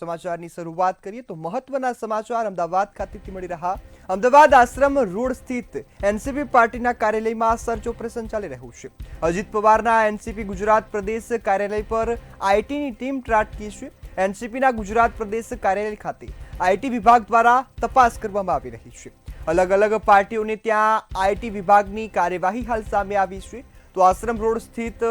સમાચારની શરૂઆત કરીએ તો મહત્વના સમાચાર અમદાવાદ ખાતેથી મળી રહ્યા। અમદાવાદ આશ્રમ રોડ સ્થિત એનસીપી પાર્ટીના કાર્યાલયમાં સર્ચ ઓપરેશન ચાલી રહ્યું છે। અજીત પવારના એનસીપી ગુજરાત પ્રદેશ કાર્યાલય પર આઈટીની ટીમ ત્રાટકી છે। એનસીપીના ગુજરાત પ્રદેશ કાર્યાલય ખાતે આઈટી વિભાગ દ્વારા તપાસ કરવામાં આવી રહી છે। અલગ અલગ પાર્ટીઓને ત્યાં આઈટી વિભાગની કાર્યવાહી હાલ સામે આવી છે। તો આશ્રમ રોડ સ્થિત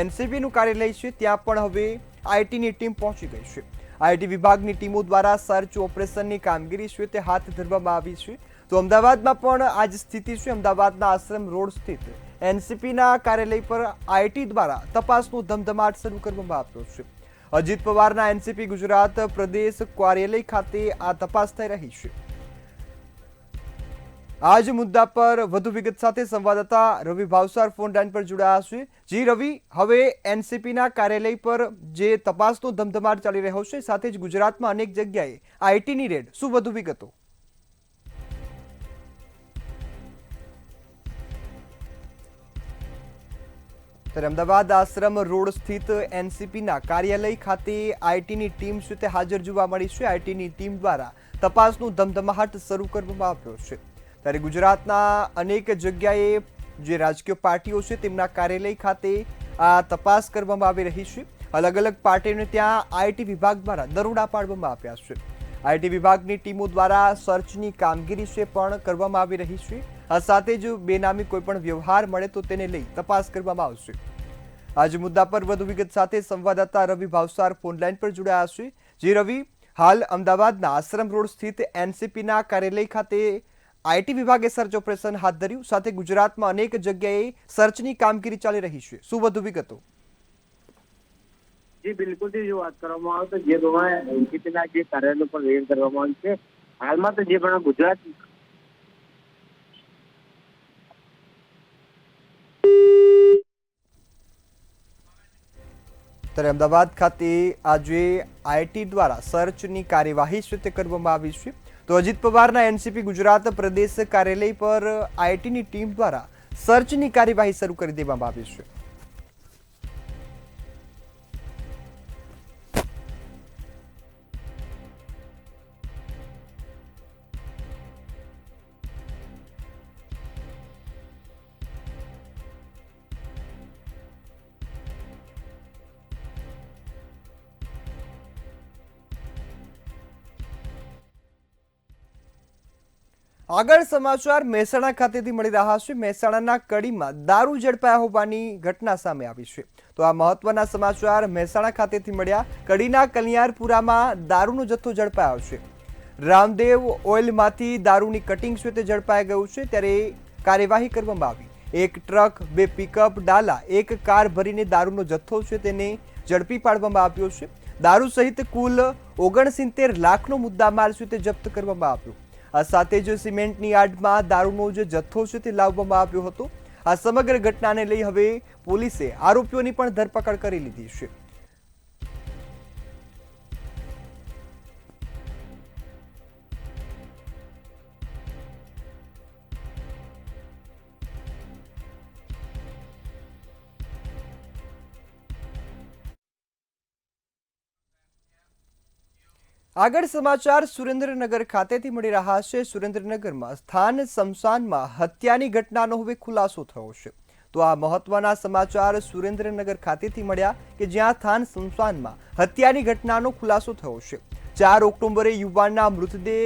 એનસીપીનું કાર્યાલય છે ત્યાં પણ હવે આઈટીની ટીમ પહોંચી ગઈ છે। આઈટી વિભાગની ટીમો દ્વારા સર્ચ ઓપરેશનની કામગીરી છે તે હાથ ધરવામાં આવી છે। તો અમદાવાદમાં પણ આ જ સ્થિતિ છે। અમદાવાદના આશ્રમ રોડ સ્થિત એનસીપીના કાર્યાલય પર આઈટી દ્વારા તપાસનો ધમધમાટ શરૂ કરવામાં આવ્યો છે। અજીત પવારના એનસીપી ગુજરાત પ્રદેશ કાર્યાલય ખાતે આ તપાસ થઈ રહી છે। આ જ મુદ્દા પર વધુ વિગત સાથે સંવાદદાતા રવિ ભાવસાર ફોન લાઈન પર જોડાયા છે। જી રવિ, હવે એનસીપીના કાર્યાલય પર જે તપાસનો ધમધમાટ ચાલી રહ્યો છે, સાથે જ ગુજરાતમાં અનેક જગ્યાએ આઈટીની રેડ, શું વધુ વિગતો? ત્યારે અમદાવાદ આશ્રમ રોડ સ્થિત એનસીપીના કાર્યાલય ખાતે આઈટીની ટીમ છે તે હાજર જોવા મળી છે। આઈટીની ટીમ દ્વારા તપાસનો ધમધમાટ શરૂ કરવામાં આવ્યો છે। ત્યારે ગુજરાતના અનેક જગ્યાએ જે રાજકીય પાર્ટીઓ છે તેમના કાર્યાલય ખાતે આ તપાસ કરવામાં આવી રહી છે। અલગ અલગ પાર્ટીઓને ત્યાં આઈટી વિભાગ દ્વારા દરોડા પાડવામાં આવ્યા છે। આઈટી વિભાગની ટીમો દ્વારા સર્ચની કામગીરી છે પણ કરવામાં આવી રહી છે। આ સાથે જ બેનામી કોઈ પણ વ્યવહાર મળે તો તેને લઈ તપાસ કરવામાં આવશે। આજ મુદ્દા પર વધુ વિગત સાથે સંવાદદાતા રવિ ભાવસાર ફોન લાઈન પર જોડાયા છે। જે રવિ, હાલ અમદાવાદના આશ્રમ રોડ સ્થિત એનસીપીના કાર્યાલય ખાતે આઈટી વિભાગે સર્ચ ઓપરેશન હાથ ધર્યું, સાથે ગુજરાતમાં અનેક જગ્યાએ સર્ચની કામગીરી ચાલી રહી છે, શું વધુ વિગતો? જી બિલકુલ થી જો વાત કરવામાં આવે તો જે પ્રમાણે એનસીપીના જે કાર્યાલય પર રેડ કરવામાં આવી છે, હાલમાં તો જે પ્રમાણે ગુજરાત ત્યારે અમદાવાદ ખાતે આજે આઈટી દ્વારા સર્ચની કાર્યવાહી છે તે કરવામાં આવી છે। તો અજીત પવારના એનસીપી ગુજરાત પ્રદેશ કાર્યાલય પર આઈટીની ટીમ દ્વારા સર્ચની કાર્યવાહી શરૂ કરી દેવામાં આવી છે। આગળ સમાચાર મહેસાણા ખાતેથી મળી રહ્યા છે। મહેસાણાના કડીમાં દારૂ ઝડપાયા હોવાની ઘટના સામે આવી છે। તો આ મહત્વના સમાચાર મહેસાણા ખાતેથી મળ્યા। કડીના કલિયારપુરામાં દારૂનો જથ્થો ઝડપાયો છે। રામદેવ ઓઇલમાંથી દારૂની કટિંગ છે તે ઝડપાઈ ગયું છે। ત્યારે કાર્યવાહી કરવામાં આવી। એક ટ્રક, 2 પિકઅપ ડાલા, એક કાર ભરીને દારૂનો જથ્થો છે તેને ઝડપી પાડવામાં આવ્યો છે। દારૂ સહિત કુલ 69 લાખનો મુદ્દામાલ છે તે જપ્ત કરવામાં આવ્યો। આ સાથે જ સિમેન્ટની યાર્ડમાં દારૂનો જે જથ્થો છે તે લાવવામાં આવ્યો હતો। આ સમગ્ર ઘટનાને લઈ હવે પોલીસે આરોપીઓની પણ ધરપકડ કરી લીધી છે। આગળ સમાચાર સુરેન્દ્રનગર ખાતેથી મળી રહ્યા છે। સુરેન્દ્રનગરમાં સ્થાન સ્મશાનમાં હત્યાની ઘટનાનો હવે ખુલાસો થયો છે। તો આ મહત્વના સમાચાર સુરેન્દ્રનગર ખાતેથી મળ્યા કે જ્યાં સ્થાન સ્મશાનમાં હત્યાની ઘટનાનો ખુલાસો થયો છે। 4 ઓક્ટોબરે યુવાનના મૃતદેહ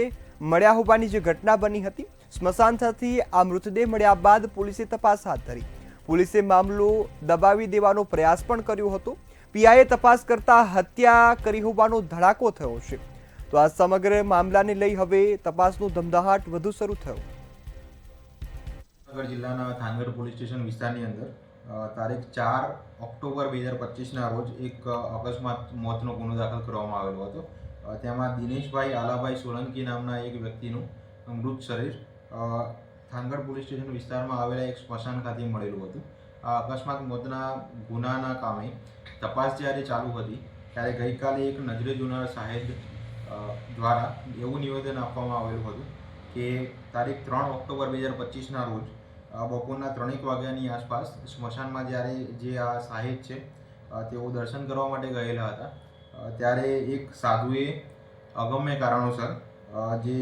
મળ્યા હોવાની જે ઘટના બની હતી, સ્મશાનથી આ મૃતદેહ મળ્યા બાદ પોલીસે તપાસ હાથ ધરી। પોલીસે મામલો દબાવી દેવાનો પ્રયાસ પણ કર્યો હતો। પીઆઈએ તપાસ કરતા હત્યા કરી હોવાનો ધડાકો થયો છે। તો આ સમગ્ર મામલાને લઈ હવે તપાસનો ધમધમાટ વધુ શરૂ થયો। નગર જિલ્લાના થાનગઢ પોલીસ સ્ટેશન વિસ્તારની અંદર તારીખ 4 ઓક્ટોબર 2025ના રોજ એક અકસ્માત મોતનો ગુનો દાખલ કરવામાં આવેલો હતો। તેમાં દિનેશભાઈ આલાભાઈ સોલંકી નામના એક વ્યક્તિનું મૃત શરીર થાનગઢ પોલીસ સ્ટેશન વિસ્તારમાં આવેલા એક સ્મશાન ખાતે મળેલું હતું। આ અકસ્માત મોતના ગુનાના કામે તપાસ જ્યારે ચાલુ હતી ત્યારે ગઈકાલે એક નજરે જોનાર સાહેબ દ્વારા એવું નિવેદન આપવામાં આવેલું હતું કે તારીખ 3 ઓક્ટોબર 2025ના રોજ બપોરના 3 વાગ્યાની આસપાસ સ્મશાનમાં જ્યારે જે આ સાહેબ છે તેઓ દર્શન કરવા માટે ગયેલા હતા ત્યારે એક સાધુએ અગમ્ય કારણોસર જે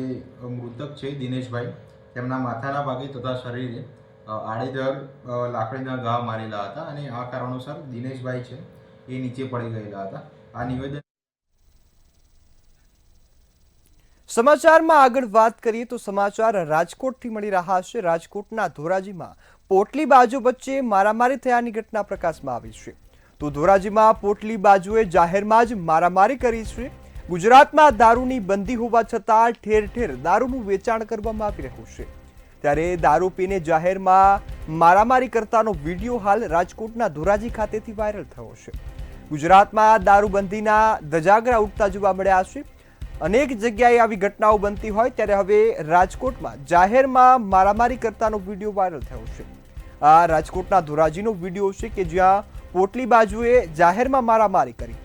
મૃતક છે દિનેશભાઈ તેમના માથાના ભાગે તથા શરીરે આડેધડ લાકડીના ઘા મારેલા હતા અને આ કારણોસર દિનેશભાઈ છે એ નીચે પડી ગયેલા હતા. આ નિવેદન સમાચારમાં આગળ વાત કરીએ તો સમાચાર રાજકોટથી મળી રહ્યા છે. રાજકોટના ધોરાજીમાં પોટલી બાજુ વચ્ચે મારામારી થયાની ઘટના પ્રકાશમાં આવી છે. તો ધોરાજીમાં પોટલી બાજુએ જાહેરમાં જ મારામારી કરી છે. ગુજરાતમાં દારૂની બંદી હોવા છતાં ઠેર ઠેર દારૂનું વેચાણ કરવામાં આવી રહ્યું છે. ત્યારે દારૂ પીને જાહેરમાં મારામારી કરતાનો વિડીયો હાલ રાજકોટના ધોરાજી ખાતેથી વાયરલ થયો છે. ગુજરાતમાં દારૂબંધીના ધજાગરા ઉઠતા જોવા મળ્યા છે. અનેક જગ્યાએ આવી ઘટનાઓ બનતી હોય ત્યારે હવે રાજકોટમાં જાહેરમાં મારામારી કરતાનો વિડીયો વાયરલ થયો છે. આ રાજકોટના ધોરાજીનો વિડીયો છે કે જ્યાં પોટલી બાજુએ જાહેરમાં મારામારી કરી.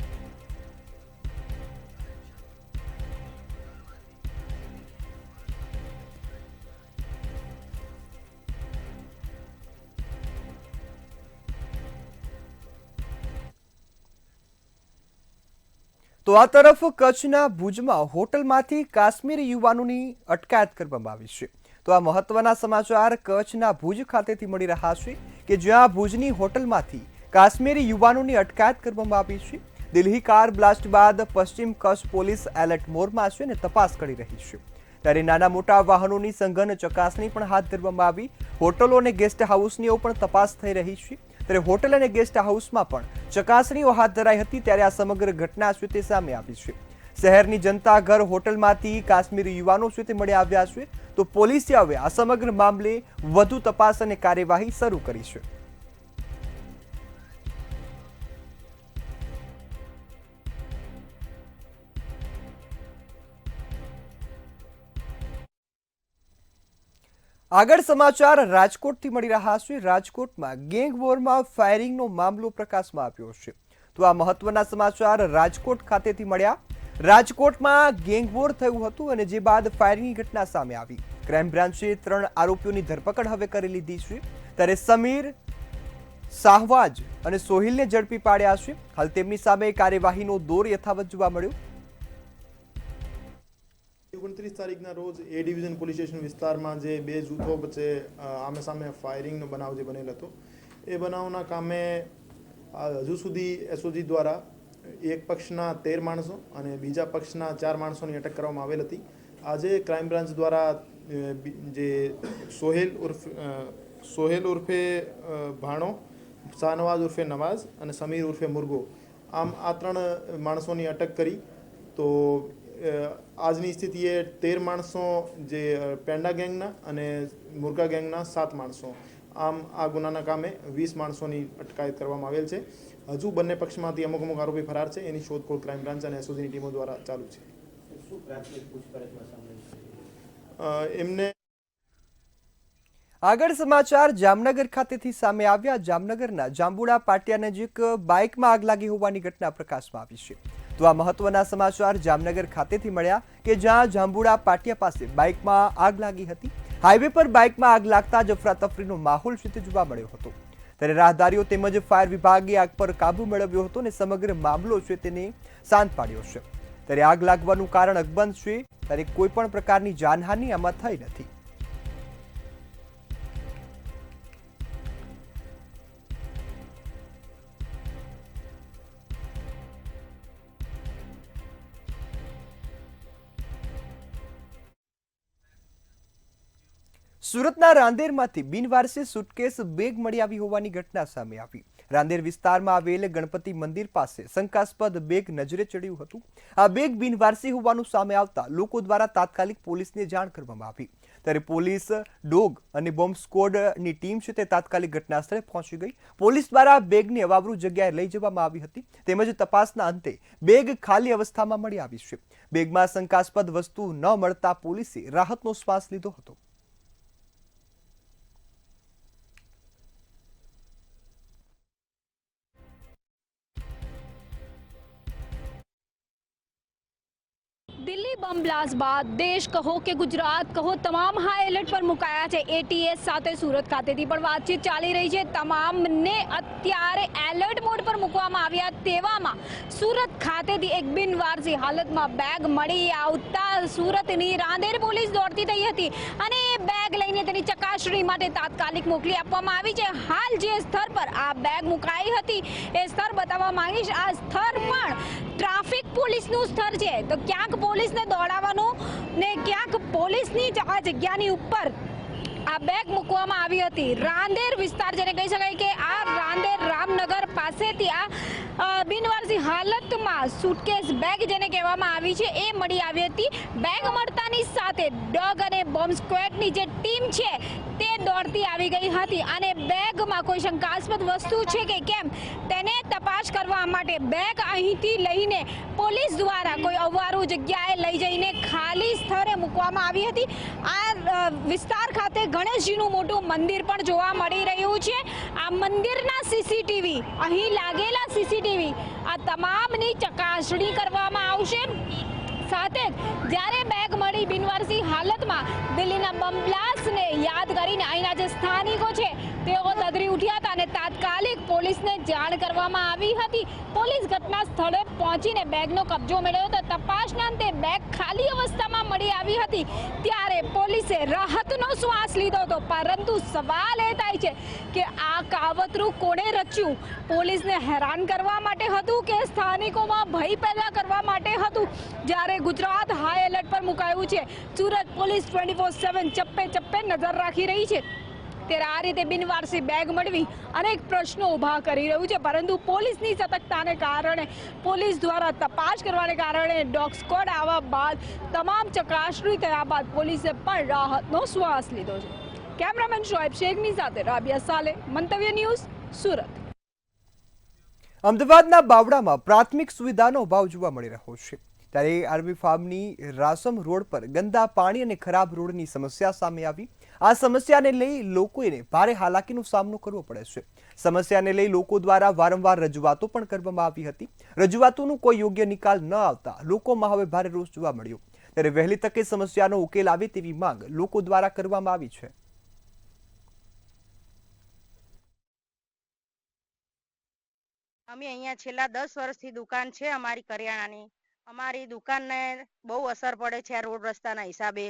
તો આ તરફ કચ્છના ભુજમાં હોટલમાંથી કાશ્મીરી યુવાનોની અટકાયત કરવામાં આવી છે. તો આ મહત્વના સમાચાર કચ્છના ભુજ ખાતેથી મળી રહ્યા છે કે જ્યાં ભુજની હોટલમાંથી કાશ્મીરી યુવાનોની અટકાયત કરવામાં આવી છે. દિલ્હી કાર બ્લાસ્ટ બાદ પશ્ચિમ કચ્છ પોલીસ એલર્ટ મોડમાં છે અને તપાસ કરી રહી છે. ત્યારે નાના મોટા વાહનોની સઘન ચકાસણી પણ હાથ ધરવામાં આવી. હોટલો અને ગેસ્ટ હાઉસની પણ તપાસ થઈ રહી છે. ત્યારે હોટલ અને ગેસ્ટ હાઉસમાં પણ ચકાસણીઓ હાથ ધરાઈ હતી. ત્યારે આ સમગ્ર ઘટના છે તે સામે આવી છે. શહેરની જનતા ઘર હોટલમાંથી કાશ્મીરી યુવાનો છે તે મળી આવ્યા છે. તો પોલીસે હવે આ સમગ્ર મામલે વધુ તપાસ અને કાર્યવાહી શરૂ કરી છે. આગળ સમાચાર રાજકોટથી મળી રહ્યા છે. રાજકોટમાં ગેંગ વોરમાં ફાયરિંગનો મામલો પ્રકાશમાં આવ્યો છે. તો આ મહત્વના સમાચાર રાજકોટ ખાતેથી મળ્યા. રાજકોટમાં ગેંગ વોર થયું હતું અને જે બાદ ફાયરિંગની ઘટના સામે આવી. ક્રાઇમ બ્રાન્ચે 3 આરોપીઓની ધરપકડ હવે કરી લીધી છે. ત્યારે સમીર, શાહવાજ અને સોહિલને ઝડપી પાડ્યા છે. હાલ તેમની સામે કાર્યવાહીનો દોર યથાવત જોવા મળ્યો. 29 તારીખના રોજ એ ડિવિઝન પોલીસ સ્ટેશન વિસ્તારમાં જે બે જૂથો વચ્ચે આમે સામે ફાયરિંગનો બનાવ જે બનેલ હતો એ બનાવના કામે હજુ સુધી એસઓજી દ્વારા એક પક્ષના 13 માણસો અને બીજા પક્ષના 4 માણસોની અટક કરવામાં આવેલ હતી. આજે ક્રાઇમ બ્રાન્ચ દ્વારા જે સોહેલ ઉર્ફે ભાણો, શાહનવાજ ઉર્ફે નવાઝ અને સમીર ઉર્ફે મુર્ગો આમ આ 3 માણસોની અટક કરી. તો આજની સ્થિતિએ 13 માણસો જે પેંડા ગેંગના અને મુર્ગા ગેંગના 7 માણસો આમ આ ગુનાના કામે 20 માણસોની અટકાયત કરવામાં આવેલ છે. હજુ બંને પક્ષમાંથી અમુક આરોપી ફરાર છે. એની શોધખોળ ક્રાઇમ બ્રાન્ચ અને એસઓજીની ટીમો દ્વારા ચાલુ છે. એમને આગળ સમાચાર જામનગર ખાતેથી સામે આવ્યા. જામનગરના જાંબુડા પાટિયા નજીક બાઇકમાં આગ લાગી હોવાની ઘટના પ્રકાશમાં આવી છે. તો આ મહત્વના સમાચાર જામનગર ખાતેથી મળ્યા કે જ્યાં જાંબુડા પાટિયા પાસે બાઇકમાં આગ લાગી હતી. હાઈવે પર બાઇકમાં આગ લાગતા જ અફરાતફરીનો માહોલ છે તે જોવા મળ્યો હતો. ત્યારે રાહદારીઓ તેમજ ફાયર વિભાગે આગ પર કાબુ મેળવ્યો હતો અને સમગ્ર મામલો છે તેને શાંત પાડ્યો છે. ત્યારે આગ લાગવાનું કારણ અકબંધ છે. ત્યારે કોઈ પણ પ્રકારની જાનહાનિ આમાં થઈ નથી. સુરતના રાંદેરમાંથી બિનવારસી સુટકેસ બેગ મળી આવી હોવાની ઘટના સામે આવી. રાંદેર વિસ્તારમાં આવેલ ગણપતિ મંદિર પાસે શંકાસ્પદ બેગ નજરે ચડ્યું હતું. આ બેગ બિનવારસી હોવાનું સામે આવતા લોકો દ્વારા તાત્કાલિક પોલીસને જાણ કરવામાં આવી. ત્યારે પોલીસ, ડોગ અને બોમ્બ સ્ક્વોડની ટીમ છે તે તાત્કાલિક ઘટના સ્થળે પહોંચી ગઈ. પોલીસ દ્વારા બેગની અવાવરૂ જગ્યાએ લઈ જવામાં આવી હતી. તેમજ તપાસના અંતે બેગ ખાલી અવસ્થામાં મળી આવી છે. બેગમાં શંકાસ્પદ વસ્તુ ન મળતા પોલીસે રાહતનો શ્વાસ લીધો હતો. દિલ્હી બોમ્બ બ્લાસ્ટ બાદ દેશ કહો કે ગુજરાત કહો તમામ હાઈ એલર્ટ પર મુકાયા છે। એટીએસ સાથે સુરત ખાતેથી પણ વાતચીત ચાલી રહી છે। તમામને અત્યારે એલર્ટ મોડ પર મૂકવામાં આવ્યા। તેવામાં સુરત ખાતેથી એક બિનવારસી હાલતમાં બેગ મળી આવતા સુરતની રાંદેર પોલીસ દોડતી થઈ હતી અને એ બેગ લઈને તેની ચકાસણી માટે તાત્કાલિક મોકલી આપવામાં આવી છે। હાલ જે સ્થળ પર આ બેગ મુકાઈ હતી એ સ્થળ બતાવવા માંગીશ। આ સ્થળ પણ ટ્રાફિક પોલીસનું સ્થળ છે, તો ક્યાંક પોલીસને દોડાવવાનું ને ક્યાંક પોલીસની આ જગ્યાની ઉપર આ બેગ મૂકવામાં આવી હતી। રાંદેર વિસ્તાર જેને કહી શકાય કે આ રાંદેર રામનગર પાસેથી આ બિનવારસી હાલતમાં સુટકેસ બેગ જેને કહેવામાં આવી છે એ મળી આવી હતી। બેગ મળતાની સાથે ડોગ અને બોમ્બ સ્ક્વોડની જે ટીમ છે તે દોડતી આવી ગઈ હતી અને બેગમાં કોઈ શંકાસ્પદ વસ્તુ છે કે કેમ તેને તપાસ કરવા માટે બેગ અહીંથી લઈને પોલીસ દ્વારા કોઈ અવારું જગ્યાએ લઈ જઈને ખાલી સ્થળે મૂકવામાં આવી હતી। આ વિસ્તાર ખાતે ગણેશજીનું મોટું મંદિર પણ જોવા મળી રહ્યું છે। આ મંદિરના સીસીટીવી, અહીં લાગેલા સીસીટીવી આ તમામની ચકાસણી કરવામાં આવશે। સાથે જ્યારે બેગ મળી બિનવારસી હાલતમાં દિલ્હીના બોમ્બ બ્લાસ્ટને યાદ કરીને અહીંના જે સ્થાનિકો છે તેઓ તદરી ઉઠ્યા હતા અને તાત્કાલિક પોલીસને જાણ કરવામાં આવી હતી। પોલીસ ઘટના સ્થળે પહોંચીને બેગનો કબજો મેળવ્યો હતો। તપાસના અંતે બેગ ખાલી અવસ્થામાં મળી આવી હતી ત્યારે પોલીસે રાહતનો શ્વાસ લીધો હતો, પરંતુ સવાલ એ થાય છે કે આ કાવતરું કોણે રચ્યું? પોલીસને હેરાન કરવા માટે હતું કે સ્થાનિકોમાં ભય પેદા કરવા માટે હતું? જ્યારે ગુજરાત હાઈ એલર્ટ પર મુકાયું છે, સુરત પોલીસ 24/7 ચપ્પે ચપ્પે નજર રાખી રહી છે, ત્યારે આ રીતે બિનવારસી બેગ મળવી અનેક પ્રશ્નો ઊભા કરી રહ્યું છે। પરંતુ પોલીસની સતર્કતાને કારણે, પોલીસ દ્વારા તપાસ કરવાને કારણે, ડોગ સ્ક્વોડ આવ્યા બાદ, તમામ ચકાસણી થયા બાદ પોલીસે પણ રાહતનો શ્વાસ લીધો છે। કેમેરામેન શોએબ શેખની સાથે રાબિયા સાલે, મંતવ્ય ન્યૂઝ, સુરત। અમદાવાદના બાવડામાં પ્રાથમિક સુવિધાનો અભાવ જોવા મળી રહ્યો છે, ત્યારે આરબી ફાર્મની રાસમ રોડ પર ગંદા પાણી અને ખરાબ રોડની સમસ્યા સામે આવી। આ સમસ્યાને લઈ લોકોને ભારે હાલાકીનો સામનો કરવો પડે છે। સમસ્યાને લઈ લોકો દ્વારા વારંવાર રજૂઆતો પણ કરવામાં આવી હતી। રજૂઆતોનો કોઈ યોગ્ય નિકાલ ન આવતા લોકોમાં હવે ભારે રોષ જોવા મળ્યો, ત્યારે વહેલી તકે સમસ્યાનો ઉકેલ આવે તેવી માંગ લોકો દ્વારા કરવામાં આવી છે। અમે અહીંયા છેલ્લા 10 વર્ષથી દુકાન છે અમારી કરિયાણાની। અમારી દુકાનને બહુ અસર પડે છે આ રોડ રસ્તાના હિસાબે।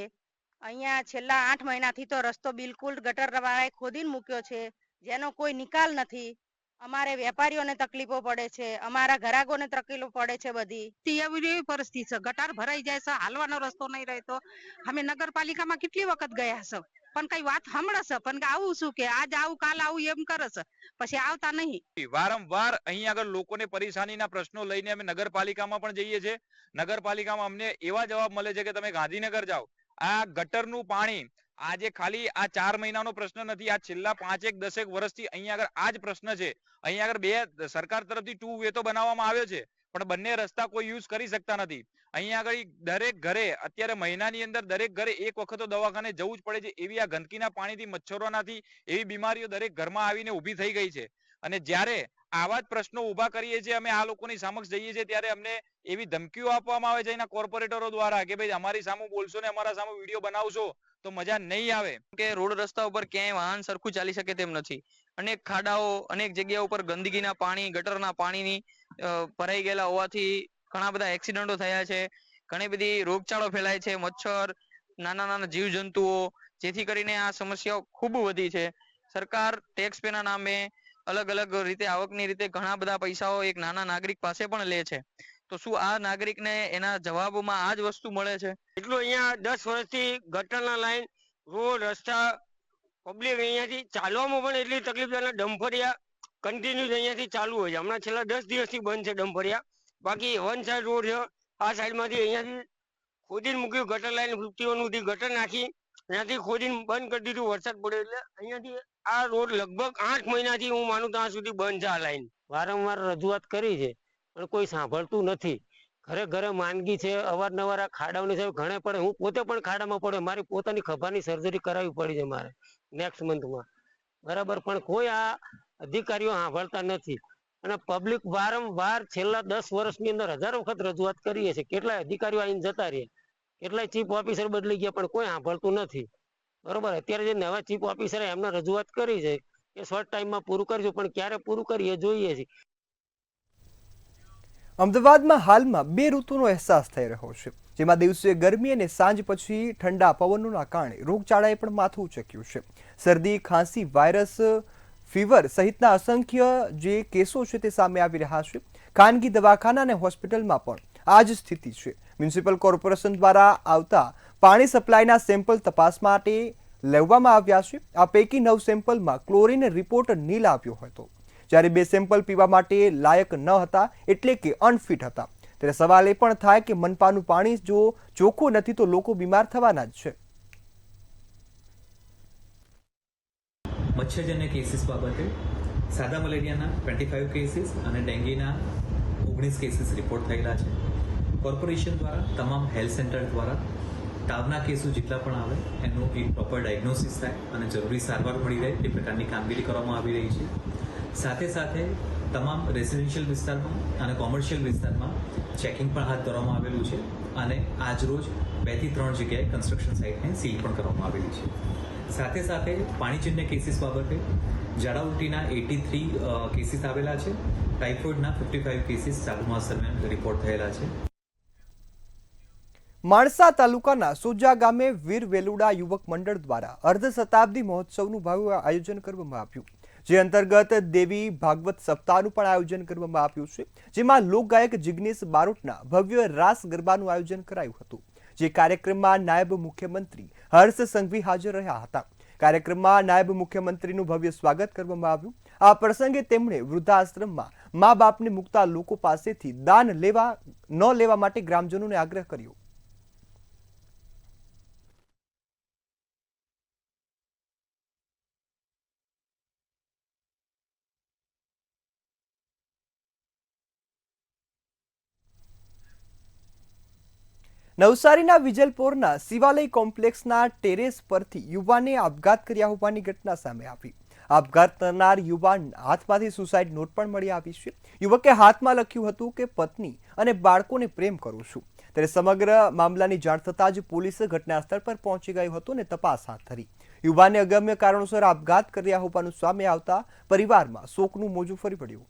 અહીંયા છેલ્લા 8 મહિનાથી તો રસ્તો બિલકુલ ગટરવાળાએ ખોદીને મૂક્યો છે, જેનો કોઈ નિકાલ નથી। અમારે વેપારીઓને તકલીફો પડે છે, અમારા ગ્રાહકોને તકલીફો પડે છે બધી। એવી પરિસ્થિતિ છે, ગટર ભરાઈ જાય છે, હાલવાનો રસ્તો નહીં રહેતો। અમે નગરપાલિકામાં કેટલી વખત ગયા છે, પણ કઈ વાત સાંભળે છે, પણ આવું શું કે આજ આવું કાલ આવું એમ કરે છે, પછી આવતા નહીં। વારંવાર અહીં આગળ લોકોને પરેશાનીના પ્રશ્નો લઈને અમે નગરપાલિકામાં પણ જઈએ છીએ। નગરપાલિકામાં અમને એવા જવાબ મળે છે કે તમે ગાંધીનગર જાઓ, આ ગટરનું પાણી આજે ખાલી આ 4 મહિનાનો પ્રશ્ન નથી, આ છેલ્લા 5-10 વર્ષથી અહીંયા આગળ આ જ પ્રશ્ન છે। અહીંયા આગળ બે સરકાર તરફથી 2 વે તો બનાવવામાં આવ્યો છે, પણ બંને રસ્તા કોઈ યુઝ કરી શકતા નથી। અહીંયા આગળ દરેક ઘરે અત્યારે મહિનાની અંદર દરેક ઘરે એક વખત તો દવાખાને જવું જ પડે છે, એવી આ ગંદકીના પાણીથી, મચ્છરોનાથી એવી બીમારીઓ દરેક ઘરમાં આવીને ઊભી થઈ ગઈ છે। અને જ્યારે આવા જ પ્રશ્નો ઊભા કરીએ છીએ, અમે આ લોકોની સમક્ષ જઈએ છીએ, ત્યારે અમને એવી ધમકીઓ આપવામાં આવે છે એના કોર્પોરેટરો દ્વારા કે ભાઈ અમારી સામે બોલશો ને અમારા સામે વિડીયો બનાવશો તો મજા નહીં આવે। કે રોડ રસ્તા ઉપર ક્યાંય વાહન સરખું ચાલી શકે તેમ નથી। અનેક ખાડાઓ, અનેક જગ્યા ઉપર ગંદકીના પાણી, ગટરના પાણીની ભરાઈ ગયેલા હોવાથી ઘણા બધા એક્સિડન્ટો થયા છે, ઘણી બધી રોગચાળો ફેલાય છે, મચ્છર, નાના નાના જીવજંતુઓ, જેથી કરીને આ સમસ્યાઓ ખૂબ વધી છે। સરકાર ટેક્સ પેના નામે અલગ અલગ રીતે આવકની રીતે ઘણા બધા પૈસાઓ એક નાના નાગરિક પાસે પણ લે છે, તો શું આ નાગરિકને એના જવાબમાં આ જ વસ્તુ મળે છે? એટલું અહીંયા 10 વર્ષથી ગટરના લાઈન, રોડ, રસ્તા, પબ્લિક અહીંયાથી ચાલવામાં પણ એટલી તકલીફ છે। ડમ્ફરિયા કન્ટિન્યુ અહીંયાથી ચાલુ હોય છે, હમણાં છેલ્લા 10 દિવસથી બંધ છે ડમ્ફરિયા। બાકી વન સાઈડ રોડ છે, આ સાઈડમાંથી અહીંયાથી ખોદીને મૂક્યું ગટર લાઈન, 51 ગટર નાખી ત્યાંથી ખોદીને બંધ કરી દીધું વરસાદ પડ્યો એટલે। અહીંયાથી આ રોડ લગભગ 8 મહિનાથી હું માનું ત્યાં સુધી બંધ છે આ લાઈન। વારંવાર રજૂઆત કરી છે પણ કોઈ સાંભળતું નથી। ઘરે ઘરે માંદગી છે, અવારનવાર આ ખાડાઓની છે, ઘણે પડે, હું પોતે પણ ખાડામાં પડે, મારી પોતાની ખભાની સર્જરી કરાવવી પડી છે મારે નેક્સ્ટ મંથમાં, બરાબર, પણ કોઈ આ અધિકારીઓ સાંભળતા નથી। અને પબ્લિક વારંવાર છેલ્લા 10 વર્ષની અંદર હજારો વખત રજૂઆત કરીએ છીએ. કેટલાય અધિકારીઓ આવીને જતા રહે, કેટલાય ચીફ ઓફિસર બદલી ગયા, પણ કોઈ સાંભળતું નથી. બરોબર, અત્યારે જે નવા ચીફ ઓફિસરે એમને રજૂઆત કરી છે કે શોર્ટ ટાઈમમાં પૂરું કરજો, પણ ક્યારે પૂરું કરીએ જોઈએ છે. અમદાવાદમાં હાલમાં 2 ઋતુનો અહેસાસ થઈ રહ્યો છે, જેમાં દિવસે ગરમી અને સાંજ પછી ઠંડા પવનોના કારણે રોગચાળાએ પણ માથું ઉચક્યું છે. શરદી, ખાંસી, વાયરસ, ફીવર સહિતના અસંખ્ય જે કેસો છે તે સામે આવી રહ્યા છે. ખાનગી દવાખાના અને હોસ્પિટલમાં પણ આ જ સ્થિતિ છે. મ્યુનિસિપલ કોર્પોરેશન દ્વારા આવતા પાણી સપ્લાયના સેમ્પલ તપાસ માટે લેવામાં આવ્યા છે. આ પૈકી 9 સેમ્પલમાં ક્લોરીન રિપોર્ટ નીલ આવ્યો હતો, જ્યારે 2 સેમ્પલ પીવા માટે લાયક ન હતા, એટલે કે અનફિટ હતા. ત્યારે સવાલ એ પણ થાય કે મનપાનું પાણી જો ચોખ્ખું નથી તો લોકો બીમાર થવાના જ છે. મચ્છરજન્ય કેસીસ બાબતે સાદા મલેરિયાના 25 કેસીસ અને ડેન્ગ્યુના 19 કેસીસ રિપોર્ટ થયેલા છે. કોર્પોરેશન દ્વારા તમામ હેલ્થ સેન્ટર દ્વારા તાવના કેસો જેટલા પણ આવે એનું એક પ્રોપર ડાયગ્નોસિસ થાય અને જરૂરી સારવાર મળી રહે તે પ્રકારની કામગીરી કરવામાં આવી રહી છે. સાથે સાથે તમામ રેસિડેન્શિયલ વિસ્તારમાં અને કોમર્શિયલ વિસ્તારમાં ચેકિંગ પણ હાથ ધરવામાં આવેલું છે અને આજરોજ 2 થી 3 જગ્યાએ કન્સ્ટ્રક્શન સાઇટને સીલ પણ કરવામાં આવેલી છે. સાથે સાથે પાણીજન્ય કેસીસ બાબતે ઝાડા ઉલટીના 83 કેસીસ આવેલા છે. ટાઇફોઇડના 55 કેસીસ ચાલુ માસ દરમિયાન રિપોર્ટ થયેલા છે. માણસા તાલુકાના સોજા ગામે વીર વેલુડા યુવક મંડળ દ્વારા અર્ધ શતાબ્દી મહોત્સવનું ભવ્ય આયોજન કરવામાં આવ્યું, જે અંતર્ગત દેવી ભાગવત સપ્તાહનું પણ આયોજન કરવામાં આવ્યું છે, જેમાં લોકગાયક જિગ્નેશ બારોટના ભવ્ય રાસ ગરબાનું આયોજન કરાયું હતું. જે કાર્યક્રમમાં નાયબ મુખ્યમંત્રી હર્ષ સંઘવી હાજર રહ્યા હતા. કાર્યક્રમમાં નાયબ મુખ્યમંત્રીનું ભવ્ય સ્વાગત કરવામાં આવ્યું. આ પ્રસંગે તેમણે વૃદ્ધાશ્રમમાં મા બાપને મૂકતા લોકો પાસેથી દાન ન લેવા માટે ગ્રામજનોને આગ્રહ કર્યો. નવસારીના વિજલપોરના શિવાલય કોમ્પ્લેક્સના ટેરેસ પરથી યુવાને આપઘાત કર્યા હોવાની ઘટના સામે આવી. આપઘાત કરનાર યુવાન હાથમાંથી સુસાઇડ નોટ પણ મળી આવી છે. યુવકે હાથમાં લખ્યું હતું કે પત્ની અને બાળકોને પ્રેમ કરું છું. ત્યારે સમગ્ર મામલાની જાણ થતાં જ પોલીસ ઘટના સ્થળ પર પહોંચી ગયું હતું અને તપાસ હાથ ધરી. યુવાને અગમ્ય કારણોસર આપઘાત કર્યા હોવાનું સામે આવતા પરિવારમાં શોકનું મોજું ફરી પડ્યું.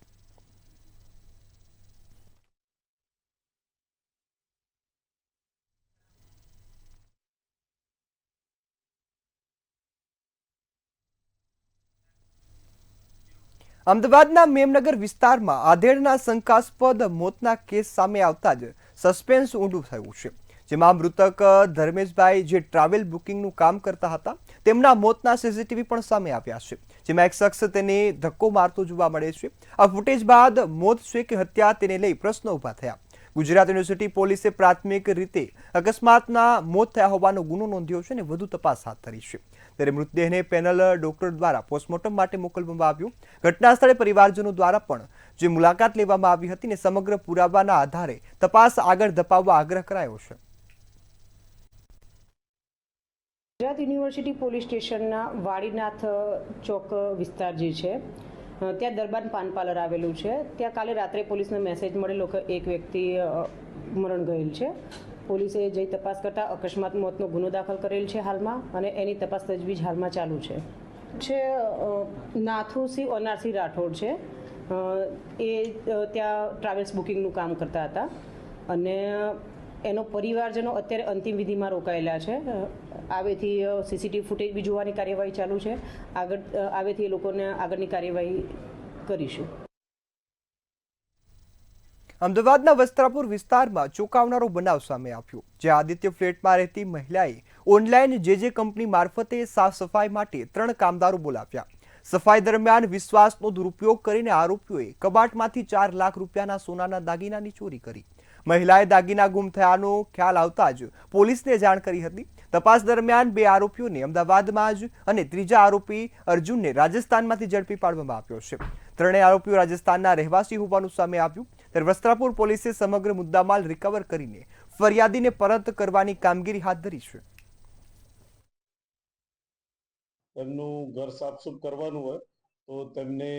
અમદાવાદના મેમનગર વિસ્તારમાં આધેડના શંકાસ્પદ મોતના કેસ સામે આવતા જ સસ્પેન્સ ઊંડું થયું છે, જેમાં મૃતક ધર્મેશભાઈ જે ટ્રાવેલ બુકિંગનું કામ કરતા હતા તેમના મોતના સીસીટીવી પણ સામે આવ્યા છે, જેમાં એક શખ્સ તેને ધક્કો મારતો જોવા મળે છે. આ ફૂટેજ બાદ મોત છે કે હત્યા તેને લઈ પ્રશ્નો ઊભા થયા. ગુજરાત યુનિવર્સિટી પોલીસે પ્રાથમિક રીતે અકસ્માતના મોત થયા હોવાનો ગુનો નોંધ્યો છે અને વધુ તપાસ હાથ ધરી છે. ત્યારે મૃતદેહને પેનલ ડોક્ટર દ્વારા પોસ્ટમોર્ટમ માટે મોકલવામાં આવ્યો. ઘટના સ્થળે પરિવારજનો દ્વારા પણ જે મુલાકાત લેવામાં આવી હતી ને સમગ્ર પુરાવાના આધારે તપાસ આગળ ધપાવવા આગ્રહ કરાયો છે. ગુજરાત યુનિવર્સિટી પોલીસ સ્ટેશનના વાડીનાથ ચોક વિસ્તાર જે છે ત્યાં દરબાર પાન પાર્લર આવેલું છે. ત્યાં કાલે રાત્રે પોલીસને મેસેજ મળેલો કે એક વ્યક્તિ મરણ ગયેલ છે. પોલીસે જઈ તપાસ કરતા અકસ્માત મોતનો ગુનો દાખલ કરેલ છે હાલમાં, અને એની તપાસ તજવીજ હાલમાં ચાલુ છે. નાથુસિંહ ઓનારસિંહ રાઠોડ છે, એ ત્યાં ટ્રાવેલ્સ બુકિંગનું કામ કરતા હતા અને એનો પરિવારજનો અત્યારે અંતિમ વિધિમાં રોકાયેલા છે. આવેથી સીસીટીવી ફૂટેજ બી જોવાની કાર્યવાહી ચાલુ છે. આવેથી એ લોકોને આગળની કાર્યવાહી કરીશું. અમદાવાદના વસ્ત્રાપુર વિસ્તારમાં ચોંકાવનારો બનાવ સામે આવ્યો, જે આદિત્ય ફ્લેટમાં રહેતી મહિલાએ ઓનલાઈન જે કંપની મારફતે સાફ સફાઈ માટે 3 કામદારો બોલાવ્યા. સફાઈ દરમિયાન વિશ્વાસનો દુરુપયોગ કરીને આરોપીઓએ કબાટમાંથી 4 લાખ રૂપિયાના સોનાના દાગીનાની ચોરી કરી. મહિલાએ દાગીના ગુમ થયાનો ખ્યાલ આવતા જ પોલીસને જાણ કરી હતી. તપાસ દરમિયાન 2 આરોપીઓને અમદાવાદમાં જ અને ત્રીજા આરોપી અર્જુનને રાજસ્થાનમાંથી ઝડપી પાડવામાં આવ્યો છે. 3 આરોપીઓ રાજસ્થાનના રહેવાસી હોવાનું સામે આવ્યું. ત્યારે વસ્ત્રાપુર પોલીસે સમગ્ર મુદ્દામાલ રિકવર કરીને ફરિયાદીને પરત કરવાની કામગીરી હાથ ધરી છે. એમનું ઘર સાફસૂફ કરવાનું હોય તો તેમને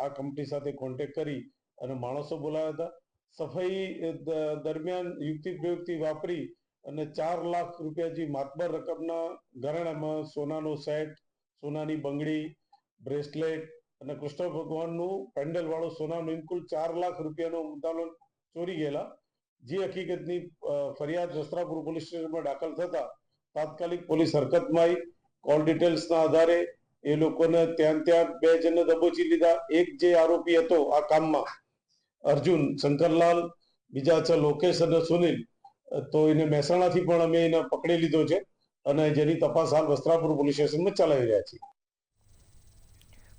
આ કંપની સાથે કોન્ટેક્ટ કરી અને માણસો બોલાવ્યા હતા. સફાઈ દરમિયાન યુક્તિ પ્રયુક્તિ વાપરી અને 4 લાખ રૂપિયા જે માતબર રકમના ઘરેણામાં સોનાનો સેટ, સોનાની બંગડી, બ્રેસલેટ અને કૃષ્ણ ભગવાનનું પેન્ડલ વાળો સોનાનું કુલ 4 લાખ રૂપિયાનો મુદ્દામાલ ચોરી ગયેલા. જે હકીકતની ફરિયાદ વસ્ત્રાપુર પોલીસ સ્ટેશનમાં દાખલ થતા તાત્કાલિક પોલીસ હરકતમાં આવી. કોલ ડિટેલ્સના આધારે એ લોકોને ત્યાં 2 જણને દબોચી લીધા. એક જે આરોપી હતો આ કામમાં, અર્જુન શંકરલાલ, બીજા છે લોકેશ અને સુનિલ, તો એને મહેસાણાથી પણ અમે એને પકડી લીધો છે અને જેની તપાસ હાલ વસ્ત્રાપુર પોલીસ સ્ટેશનમાં ચલાવી રહ્યા છીએ.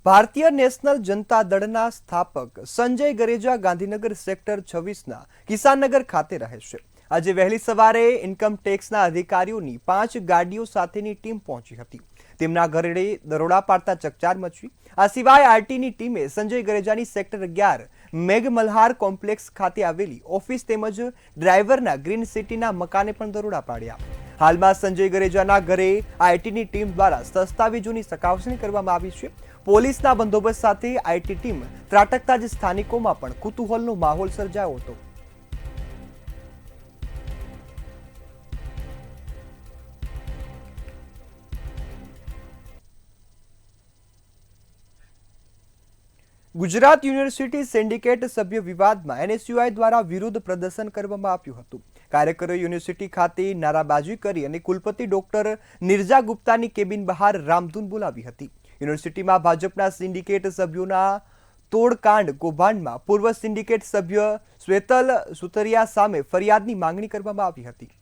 ભારતીય નેશનલ જનતા દળના સ્થાપક સંજય ગરેજા ગાંધીનગર સેક્ટર 26ના કિસાનનગર ખાતે રહે છે. આજે વહેલી સવારે ઇન્કમ ટેક્સના અધિકારીઓની 5 ગાડીઓ સાથેની ટીમ પહોંચી હતી. તેમના ઘરે દરોડા પાડતા ચકચાર મચી. આ સિવાય આરટીની ટીમે સંજય ગરેજાની સેક્ટર 11 મેઘ મલ્હાર કોમ્પ્લેક્સ ખાતે આવેલી ઓફિસ તેમજ ડ્રાઈવરના ગ્રીન સિટીના મકાને પણ દરોડા પાડ્યા. હાલમાં સંજય ગરેજાના ઘરે આઈટીની ટીમ દ્વારા દસ્તાવેજોની ચકાસણી કરવામાં આવી છે. પોલીસના બંદોબસ્ત સાથે આઈટી ટીમ ત્રાટકતા જ સ્થાનિકોમાં પણ કુતૂહલનો માહોલ સર્જાયો હતો. ગુજરાત યુનિવર્સિટી સિન્ડિકેટ સભ્ય વિવાદમાં એનએસયુઆઈ દ્વારા વિરોધ પ્રદર્શન કરવામાં આવ્યું હતું. કાર્યકરોએ યુનિવર્સિટી ખાતે નારાબાજી કરી અને કુલપતિ ડોક્ટર નિર્જા ગુપ્તાની કેબિન બહાર રામધૂન બોલાવી હતી. યુનિવર્સિટીમાં ભાજપના સિન્ડિકેટ સભ્યોના તોડકાંડ કૌભાંડમાં પૂર્વ સિન્ડિકેટ સભ્ય શ્વેતલ સુતરિયા સામે ફરિયાદની માંગણી કરવામાં આવી હતી.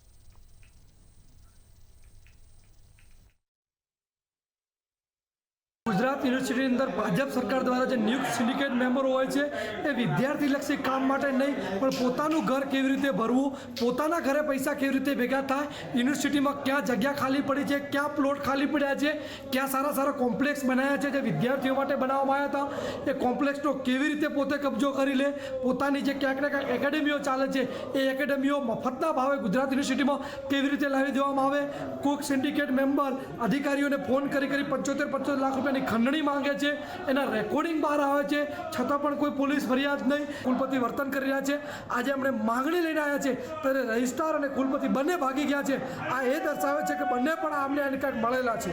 ગુજરાત યુનિવર્સિટીની અંદર ભાજપ સરકાર દ્વારા જે નિયુક્ત સિન્ડિકેટ મેમ્બરો હોય છે એ વિદ્યાર્થીલક્ષી કામ માટે નહીં પણ પોતાનું ઘર કેવી રીતે ભરવું, પોતાના ઘરે પૈસા કેવી રીતે ભેગા થાય, યુનિવર્સિટીમાં ક્યાં જગ્યા ખાલી પડી છે, ક્યાં પ્લોટ ખાલી પડ્યા છે, ક્યાં સારા સારા કોમ્પ્લેક્સ બનાવ્યા છે જે વિદ્યાર્થીઓ માટે બનાવવામાં આવ્યા હતા, એ કોમ્પ્લેક્સનો કેવી રીતે પોતે કબજો કરી લે, પોતાની જે ક્યાંક ને ક્યાંક એકેડેમીઓ ચાલે છે એ એકેડેમીઓ મફતના ભાવે ગુજરાત યુનિવર્સિટીમાં કેવી રીતે લાવી દેવામાં આવે. કોઈક સિન્ડિકેટ મેમ્બર અધિકારીઓને ફોન કરી 75 લાખ રૂપિયા ખંડણી માંગે છે, એના રેકોર્ડિંગ બહાર આવે છે, છતાં પણ કોઈ પોલીસ ફરિયાદ નહીં. કુલપતિ વર્તન કરી રહ્યા છે. આજે અમને માંગણી લઈને આવ્યા છે ત્યારે રજિસ્ટ્રાર અને કુલપતિ બંને ભાગી ગયા છે. આ એ દર્શાવે છે કે બંને પણ આમને ક્યાંક મળેલા છે.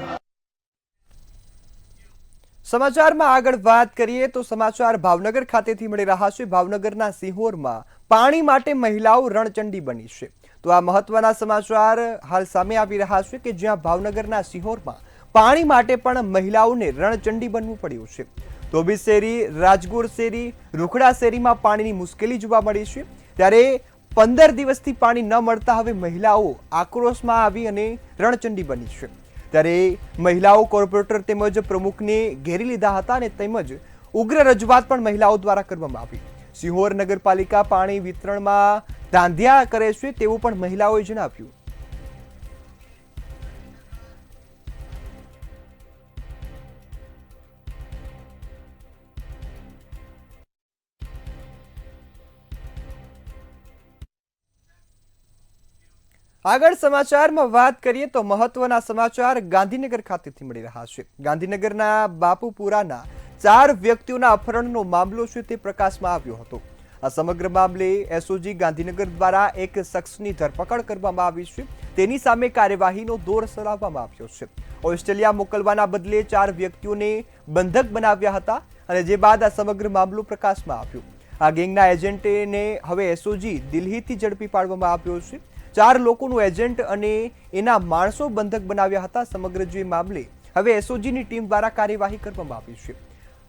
સમાચારમાં આગળ વાત કરીએ તો સમાચાર ભાવનગર ખાતેથી મળી રહ્યા છે. ભાવનગરના સિહોરમાં પાણી માટે મહિલાઓ રણચંડી બની છે. તો આ મહત્વના સમાચાર હાલ સામે આવી રહ્યા છે કે જ્યાં ભાવનગરના સિહોરમાં પાણી માટે પણ મહિલાઓને રણચંડી બનવું પડ્યું છે. ધોબી શેરી, રાજગોર શેરી, રૂખડા શેરીમાં પાણીની મુશ્કેલી જોવા મળી છે. ત્યારે 15 દિવસથી પાણી ન મળતા હવે મહિલાઓ આક્રોશમાં આવી અને રણચંડી બની છે. ત્યારે મહિલાઓ કોર્પોરેટર તેમજ પ્રમુખને ઘેરી લીધા હતા અને તેમજ ઉગ્ર રજૂઆત પણ મહિલાઓ દ્વારા કરવામાં આવી. સિહોર નગરપાલિકા પાણી વિતરણમાં ધાંધિયા કરે છે તેવું પણ મહિલાઓએ જણાવ્યું. આગળ સમાચારમાં વાત કરીએ તો મહત્વના સમાચાર ગાંધીનગર ખાતેથી મળી રહ્યા છે. ગાંધીનગરના બાપુપુરાના 4 વ્યક્તિઓના અપહરણનો મામલો છે તે પ્રકાશમાં આવ્યો હતો. આ સમગ્ર મામલે એસઓજી ગાંધીનગર દ્વારા એક શખ્સની ધરપકડ કરવામાં આવી છે. તેની સામે કાર્યવાહીનો દોર ચલાવવામાં આવ્યો છે. ઓસ્ટ્રેલિયા મોકલવાના બદલે 4 વ્યક્તિઓને બંધક બનાવ્યા હતા અને જે બાદ આ સમગ્ર મામલો પ્રકાશમાં આવ્યો. આ ગેંગના એજન્ટને હવે એસઓજી દિલ્હીથી ઝડપી પાડવામાં આવ્યો છે. 4 લોકોનું એજન્ટ અને એના માણસો બંધક બનાવ્યા હતા. સમગ્ર જે મામલે હવે એસઓજીની ટીમ દ્વારા કાર્યવાહી કરવામાં આવી છે.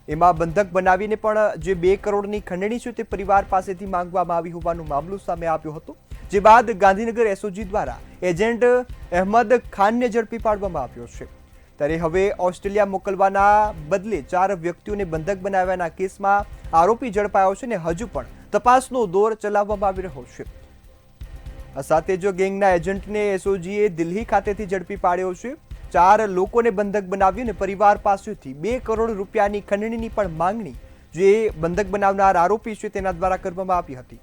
એમાં બંધક બનાવીને પણ જે 2 કરોડની ખંડણી છે તે પરિવાર પાસેથી માંગવામાં આવી હોવાનો મામલો સામે આવ્યો હતો. જે બાદ ગાંધીનગર એસઓજી દ્વારા એજન્ટ અહેમદ ખાનને ઝડપી પાડવામાં આવ્યો છે. ત્યારે હવે ઓસ્ટ્રેલિયા મોકલવાના બદલે 4 વ્યક્તિઓને બંધક બનાવ્યાના કેસમાં આરોપી ઝડપાયો છે અને હજુ પણ તપાસનો દોર ચલાવવામાં આવી રહ્યો છે. આ સાથે જો ગેંગના એજન્ટને એસઓજીએ દિલ્હી ખાતેથી ઝડપી પાડ્યો છે. 4 લોકોને બંધક બનાવી અને પરિવાર પાસેથી 2 કરોડ રૂપિયાની ખંડણીની પણ માંગણી જે બંધક બનાવનાર આરોપી છે તેના દ્વારા કરવામાં આવી હતી.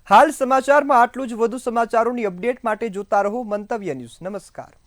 હાલ સમાચારમાં આટલું જ. વધુ સમાચારોની અપડેટ માટે જોતા રહો મંતવ્ય ન્યૂઝ. નમસ્કાર.